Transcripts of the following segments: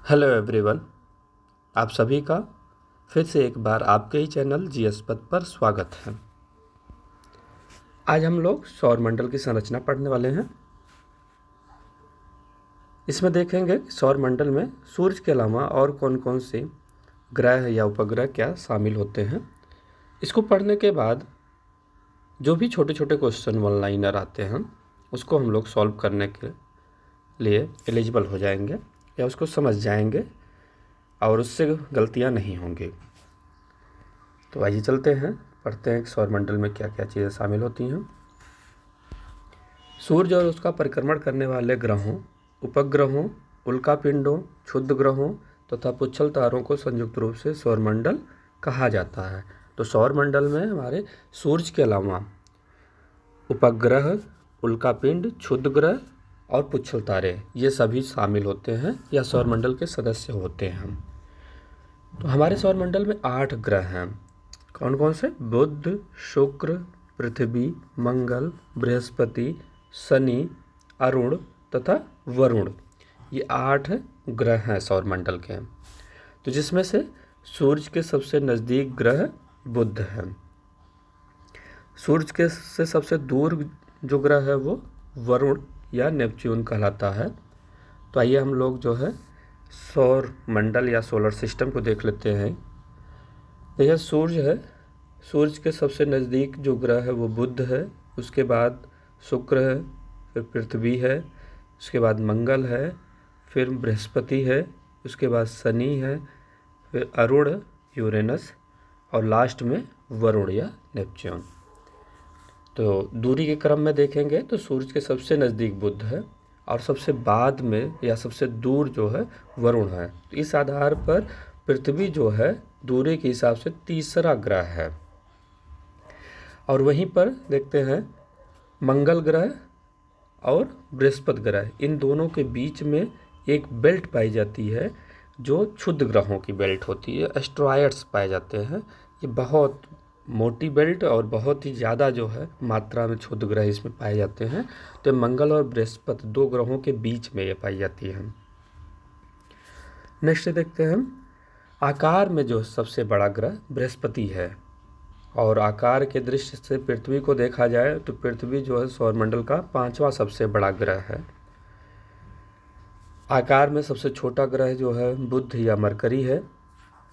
Hello everyone, आप सभी का फिर से एक बार आपके ही चैनल जीएस पथ पर स्वागत है। आज हम लोग सौरमंडल की संरचना पढ़ने वाले हैं। इसमें देखेंगे कि सौरमंडल में सूर्य के अलावा और कौन कौन से ग्रह या उपग्रह क्या शामिल होते हैं। इसको पढ़ने के बाद जो भी छोटे छोटे क्वेश्चन वन लाइनर आते हैं उसको हम लोग सॉल्व करने के लिए एलिजिबल हो जाएंगे या उसको समझ जाएंगे और उससे गलतियां नहीं होंगी। तो आइए चलते हैं, पढ़ते हैं कि सौरमंडल में क्या क्या चीज़ें शामिल होती हैं। सूर्य और उसका परिक्रमण करने वाले ग्रहों, उपग्रहों, उल्कापिंडों, क्षुद्र ग्रहों तथा पुच्छल तारों को संयुक्त रूप से सौरमंडल कहा जाता है। तो सौरमंडल में हमारे सूर्य के अलावा उपग्रह, उल्कापिंड, क्षुद्र ग्रह और पुच्छल तारे ये सभी शामिल होते हैं या सौरमंडल के सदस्य होते हैं। तो हमारे सौरमंडल में 8 ग्रह हैं। कौन कौन से? बुध, शुक्र, पृथ्वी, मंगल, बृहस्पति, शनि, अरुण तथा वरुण। ये 8 ग्रह हैं सौरमंडल के। तो जिसमें से सूर्य के सबसे नज़दीक ग्रह बुध है। सूर्य के से सबसे दूर जो ग्रह है वो वरुण या नेपच्यून कहलाता है। तो आइए हम लोग जो है सौर मंडल या सोलर सिस्टम को देख लेते हैं। यह सूर्य है। सूर्य के सबसे नज़दीक जो ग्रह है वो बुध है, उसके बाद शुक्र है, फिर पृथ्वी है, उसके बाद मंगल है, फिर बृहस्पति है, उसके बाद शनि है, फिर अरुण, यूरेनस और लास्ट में वरुण या नेपच्यून। तो दूरी के क्रम में देखेंगे तो सूर्य के सबसे नज़दीक बुध है और सबसे बाद में या सबसे दूर जो है वरुण है। तो इस आधार पर पृथ्वी जो है दूरी के हिसाब से तीसरा ग्रह है। और वहीं पर देखते हैं मंगल ग्रह और बृहस्पति ग्रह, इन दोनों के बीच में एक बेल्ट पाई जाती है जो क्षुद्र ग्रहों की बेल्ट होती है, एस्ट्रॉयड्स पाए जाते हैं। ये बहुत मोटी बेल्ट और बहुत ही ज़्यादा जो है मात्रा में क्षुद्र ग्रह इसमें पाए जाते हैं। तो मंगल और बृहस्पति 2 ग्रहों के बीच में ये पाई जाती है। नेक्स्ट देखते हैं हम आकार में जो सबसे बड़ा ग्रह बृहस्पति है। और आकार के दृष्टि से पृथ्वी को देखा जाए तो पृथ्वी जो है सौरमंडल का 5वां सबसे बड़ा ग्रह है। आकार में सबसे छोटा ग्रह जो है बुध या मरकरी है,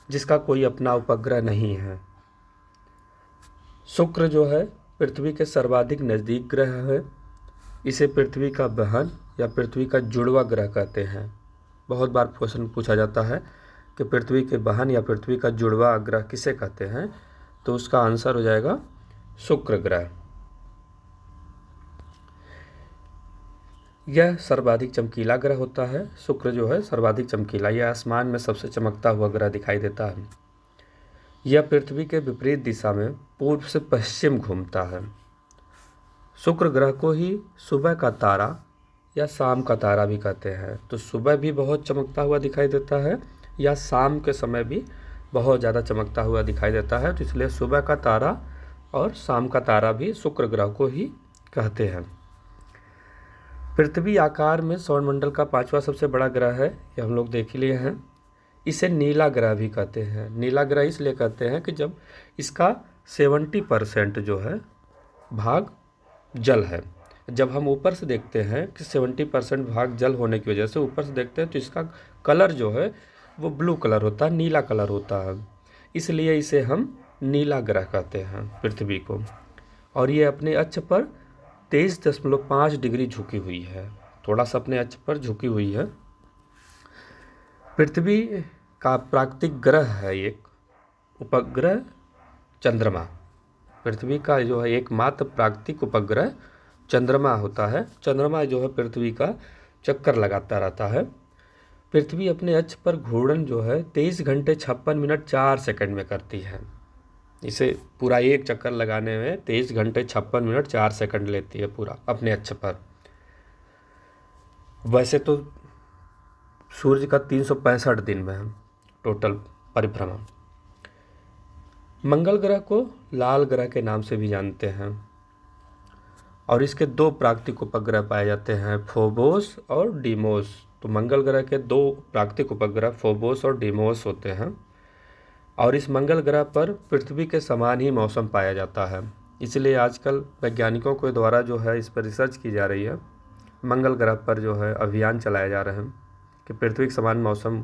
जिसका कोई अपना उपग्रह नहीं है। शुक्र जो है पृथ्वी के सर्वाधिक नज़दीक ग्रह है। इसे पृथ्वी का बहन या पृथ्वी का जुड़वा ग्रह कहते हैं। बहुत बार क्वेश्चन पूछा जाता है कि पृथ्वी के बहन या पृथ्वी का जुड़वा ग्रह किसे कहते हैं, तो उसका आंसर हो जाएगा शुक्र ग्रह। यह सर्वाधिक चमकीला ग्रह होता है। शुक्र जो है सर्वाधिक चमकीला, यह आसमान में सबसे चमकता हुआ ग्रह दिखाई देता है। यह पृथ्वी के विपरीत दिशा में पूर्व से पश्चिम घूमता है। शुक्र ग्रह को ही सुबह का तारा या शाम का तारा भी कहते हैं। तो सुबह भी बहुत चमकता हुआ दिखाई देता है या शाम के समय भी बहुत ज़्यादा चमकता हुआ दिखाई देता है। तो इसलिए सुबह का तारा और शाम का तारा भी शुक्र ग्रह को ही कहते हैं। पृथ्वी आकार में सौरमंडल का 5वां सबसे बड़ा ग्रह है, ये हम लोग देख ही लिए हैं। इसे नीला ग्रह भी कहते हैं। नीला ग्रह इसलिए कहते हैं कि जब इसका 70% जो है भाग जल है। जब हम ऊपर से देखते हैं कि 70% भाग जल होने की वजह से ऊपर से देखते हैं तो इसका कलर जो है वो ब्लू कलर होता है, नीला कलर होता है। इसलिए इसे हम नीला ग्रह कहते हैं पृथ्वी को। और ये अपने अक्ष पर 23.5 डिग्री झुकी हुई है, थोड़ा सा अपने अक्ष पर झुकी हुई है। पृथ्वी का प्राकृतिक ग्रह है एक उपग्रह चंद्रमा। पृथ्वी का जो है एकमात्र प्राकृतिक उपग्रह चंद्रमा होता है। चंद्रमा जो है पृथ्वी का चक्कर लगाता रहता है। पृथ्वी अपने अक्ष पर घूर्णन जो है 23 घंटे 56 मिनट 4 सेकंड में करती है। इसे पूरा एक चक्कर लगाने में 23 घंटे 56 मिनट 4 सेकंड लेती है पूरा अपने अक्ष पर। वैसे तो सूर्य का 365 दिन में है टोटल परिभ्रमण। मंगल ग्रह को लाल ग्रह के नाम से भी जानते हैं और इसके 2 प्राकृतिक उपग्रह पाए जाते हैं, फोबोस और डीमोस। तो मंगल ग्रह के 2 प्राकृतिक उपग्रह फोबोस और डीमोस होते हैं और इस मंगल ग्रह पर पृथ्वी के समान ही मौसम पाया जाता है। इसलिए आजकल वैज्ञानिकों के द्वारा जो है इस पर रिसर्च की जा रही है, मंगल ग्रह पर जो है अभियान चलाए जा रहे हैं कि पृथ्वी के समान मौसम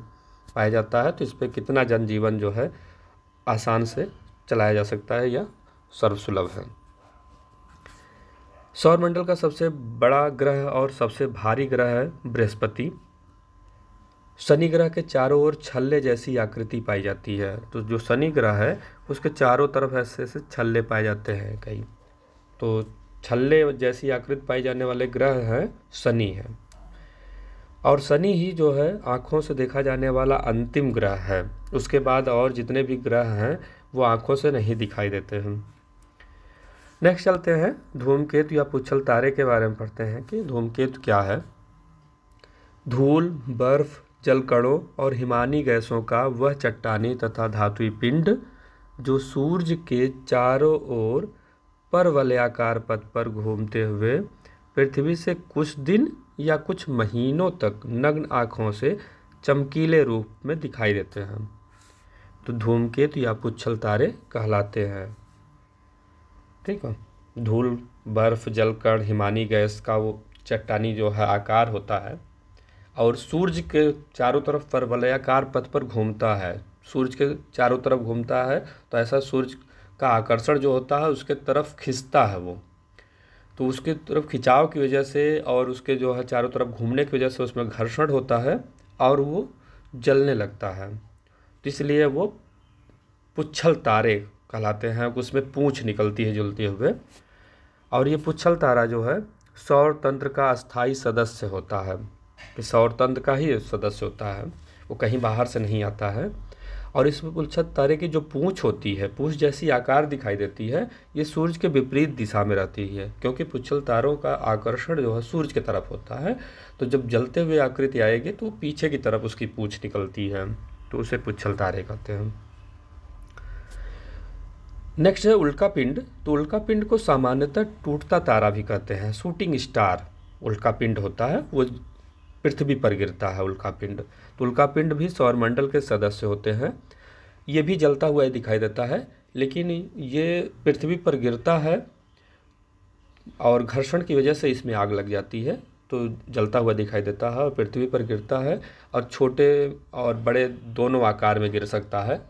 पाया जाता है तो इस पर कितना जनजीवन जो है आसान से चलाया जा सकता है या सर्वसुलभ है। सौरमंडल का सबसे बड़ा ग्रह और सबसे भारी ग्रह है बृहस्पति। शनि ग्रह के चारों ओर छल्ले जैसी आकृति पाई जाती है। तो जो शनि ग्रह है उसके चारों तरफ ऐसे ऐसे छल्ले पाए जाते हैं कई, तो छल्ले जैसी आकृति पाई जाने वाले ग्रह है शनि है। और शनि ही जो है आँखों से देखा जाने वाला अंतिम ग्रह है। उसके बाद और जितने भी ग्रह हैं वो आँखों से नहीं दिखाई देते हैं। नेक्स्ट चलते हैं धूमकेतु या पुच्छल तारे के बारे में पढ़ते हैं कि धूमकेतु क्या है। धूल, बर्फ, जलकणों और हिमानी गैसों का वह चट्टानी तथा धातुई पिंड जो सूर्य के चारों ओर परवलयाकार पथ पर घूमते हुए पृथ्वी से कुछ दिन या कुछ महीनों तक नग्न आँखों से चमकीले रूप में दिखाई देते हैं, तो धूमकेतु या पुच्छल तारे कहलाते हैं। ठीक है। धूल, बर्फ, जलकण, हिमानी गैस का वो चट्टानी जो है आकार होता है और सूर्य के चारों तरफ परवलयाकार पथ पर घूमता है। सूर्य के चारों तरफ घूमता है तो ऐसा सूर्य का आकर्षण जो होता है उसके तरफ खिंचता है वो, तो उसके तरफ खिंचाव की वजह से और उसके जो है चारों तरफ घूमने की वजह से उसमें घर्षण होता है और वो जलने लगता है, तो इसलिए वो पुच्छल तारे कहलाते हैं। उसमें पूंछ निकलती है जलते हुए। और ये पुच्छल तारा जो है सौर तंत्र का अस्थाई सदस्य होता है, कि सौर तंत्र का ही सदस्य होता है, वो कहीं बाहर से नहीं आता है। और इस पुच्छल तारे की जो पूंछ होती है, पूंछ जैसी आकार दिखाई देती है, ये सूर्य के विपरीत दिशा में रहती है, क्योंकि पुच्छल तारों का आकर्षण जो है सूर्य की तरफ होता है। तो जब जलते हुए आकृति आएगी तो पीछे की तरफ उसकी पूंछ निकलती है, तो उसे पुच्छल तारे कहते हैं। नेक्स्ट है उल्का पिंड। तो उल्का पिंड को सामान्यतः टूटता तारा भी कहते हैं, शूटिंग स्टार उल्का पिंड होता है, वो पृथ्वी पर गिरता है उल्का पिंड। तो उल्का पिंड भी सौरमंडल के सदस्य होते हैं। ये भी जलता हुआ दिखाई देता है, लेकिन ये पृथ्वी पर गिरता है और घर्षण की वजह से इसमें आग लग जाती है, तो जलता हुआ दिखाई देता है और पृथ्वी पर गिरता है। और छोटे और बड़े दोनों आकार में गिर सकता है,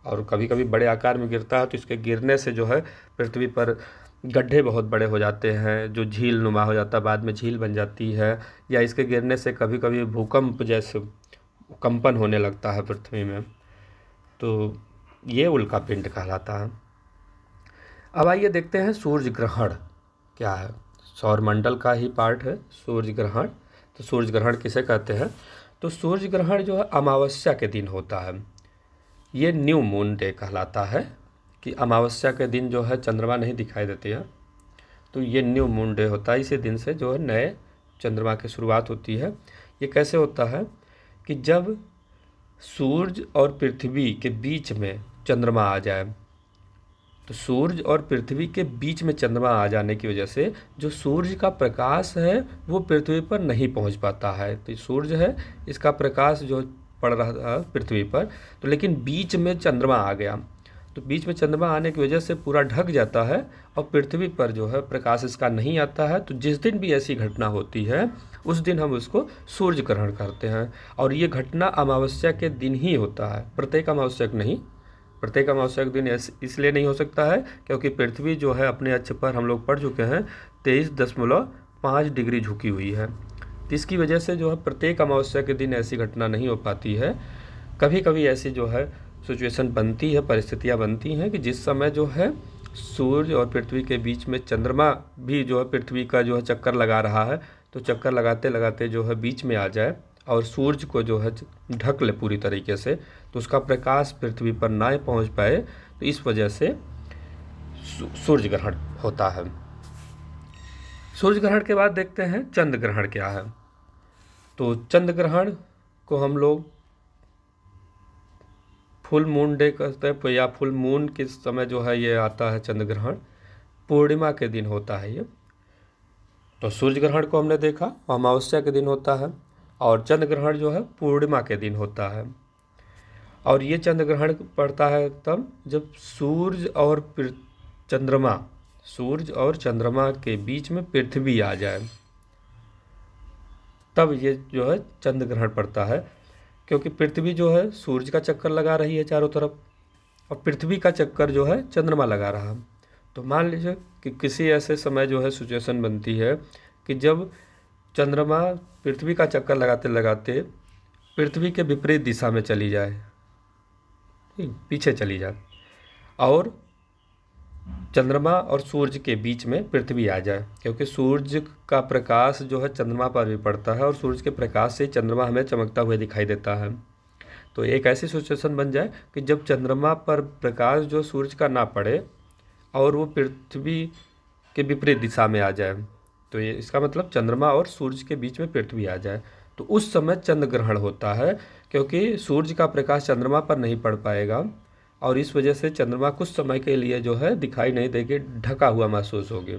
और कभी कभी बड़े आकार में गिरता है तो इसके गिरने से जो है पृथ्वी पर गड्ढे बहुत बड़े हो जाते हैं, जो झील नुमा हो जाता है, बाद में झील बन जाती है। या इसके गिरने से कभी कभी भूकंप जैसे कंपन होने लगता है पृथ्वी में, तो ये उल्का पिंड कहलाता है। अब आइए देखते हैं सूर्य ग्रहण क्या है। सौरमंडल का ही पार्ट है सूर्य ग्रहण। तो सूर्य ग्रहण किसे कहते हैं? तो सूर्य ग्रहण जो है अमावस्या के दिन होता है। ये न्यू मून डे कहलाता है, कि अमावस्या के दिन जो है चंद्रमा नहीं दिखाई देती है, तो ये न्यू मून डे होता है। इसी दिन से जो है नए चंद्रमा की शुरुआत होती है। ये कैसे होता है कि जब सूर्य और पृथ्वी के बीच में चंद्रमा आ जाए, तो सूर्य और पृथ्वी के बीच में चंद्रमा आ जाने की वजह से जो सूर्य का प्रकाश है वो पृथ्वी पर नहीं पहुंच पाता है। तो सूर्य है, इसका प्रकाश जो पड़ रहा था पृथ्वी पर, तो लेकिन बीच में चंद्रमा आ गया, तो बीच में चंद्रमा आने की वजह से पूरा ढक जाता है और पृथ्वी पर जो है प्रकाश इसका नहीं आता है। तो जिस दिन भी ऐसी घटना होती है उस दिन हम उसको सूर्य ग्रहण करते हैं। और ये घटना अमावस्या के दिन ही होता है, प्रत्येक अमावस्या नहीं। प्रत्येक अमावस्या के दिन इसलिए नहीं हो सकता है क्योंकि पृथ्वी जो है अपने अक्ष पर, हम लोग पढ़ चुके हैं, 23.5 डिग्री झुकी हुई है। तो इसकी वजह से जो है प्रत्येक अमावस्या के दिन ऐसी घटना नहीं हो पाती है। कभी कभी ऐसी जो है सिचुएशन बनती है, परिस्थितियाँ बनती हैं कि जिस समय जो है सूर्य और पृथ्वी के बीच में चंद्रमा भी जो है पृथ्वी का जो है चक्कर लगा रहा है, तो चक्कर लगाते लगाते जो है बीच में आ जाए और सूर्य को जो है ढक ले पूरी तरीके से, तो उसका प्रकाश पृथ्वी पर ना पहुंच पाए, तो इस वजह से सूर्य ग्रहण होता है। सूर्य ग्रहण के बाद देखते हैं चंद्र ग्रहण क्या है। तो चंद्र ग्रहण को हम लोग फुल मून डे कहते हैं, या फुल मून के समय जो है ये आता है चंद्र ग्रहण, पूर्णिमा के दिन होता है ये। तो सूर्य ग्रहण को हमने देखा, अमावस्या के दिन होता है। और चंद्र ग्रहण जो है पूर्णिमा के दिन होता है। और ये चंद्र ग्रहण पड़ता है तब जब सूरज और चंद्रमा के बीच में पृथ्वी आ जाए, तब ये जो है चंद्र ग्रहण पड़ता है। क्योंकि पृथ्वी जो है सूरज का चक्कर लगा रही है चारों तरफ, और पृथ्वी का चक्कर जो है चंद्रमा लगा रहा। तो मान लीजिए कि किसी ऐसे समय जो है सिचुएशन बनती है कि जब चंद्रमा पृथ्वी का चक्कर लगाते लगाते पृथ्वी के विपरीत दिशा में चली जाए, पीछे चली जाए, और चंद्रमा और सूर्य के बीच में पृथ्वी आ जाए। क्योंकि सूर्य का प्रकाश जो है चंद्रमा पर भी पड़ता है और सूर्य के प्रकाश से चंद्रमा हमें चमकता हुआ दिखाई देता है। तो एक ऐसी सिचुएशन बन जाए कि जब चंद्रमा पर प्रकाश जो सूर्य का ना पड़े और वो पृथ्वी के विपरीत दिशा में आ जाए, तो ये इसका मतलब चंद्रमा और सूर्य के बीच में पृथ्वी आ जाए, तो उस समय चंद्र ग्रहण होता है। क्योंकि सूर्य का प्रकाश चंद्रमा पर नहीं पड़ पाएगा और इस वजह से चंद्रमा कुछ समय के लिए जो है दिखाई नहीं देगी, ढका हुआ महसूस होगी।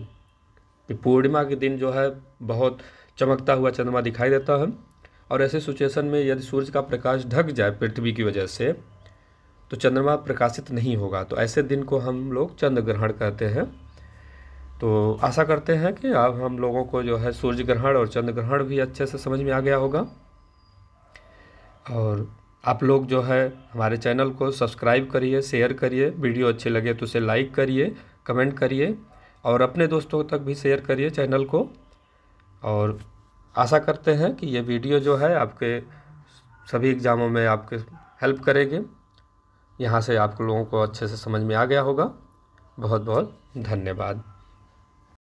पूर्णिमा के दिन जो है बहुत चमकता हुआ चंद्रमा दिखाई देता है, और ऐसे सिचुएशन में यदि सूर्य का प्रकाश ढक जाए पृथ्वी की वजह से तो चंद्रमा प्रकाशित नहीं होगा। तो ऐसे दिन को हम लोग चंद्र ग्रहण कहते हैं। तो आशा करते हैं कि अब हम लोगों को जो है सूर्य ग्रहण और चंद्र ग्रहण भी अच्छे से समझ में आ गया होगा। और आप लोग जो है हमारे चैनल को सब्सक्राइब करिए, शेयर करिए, वीडियो अच्छे लगे तो उसे लाइक करिए, कमेंट करिए और अपने दोस्तों तक भी शेयर करिए चैनल को। और आशा करते हैं कि ये वीडियो जो है आपके सभी एग्ज़ामों में आपके हेल्प करेगी। यहाँ से आप लोगों को अच्छे से समझ में आ गया होगा। बहुत बहुत धन्यवाद।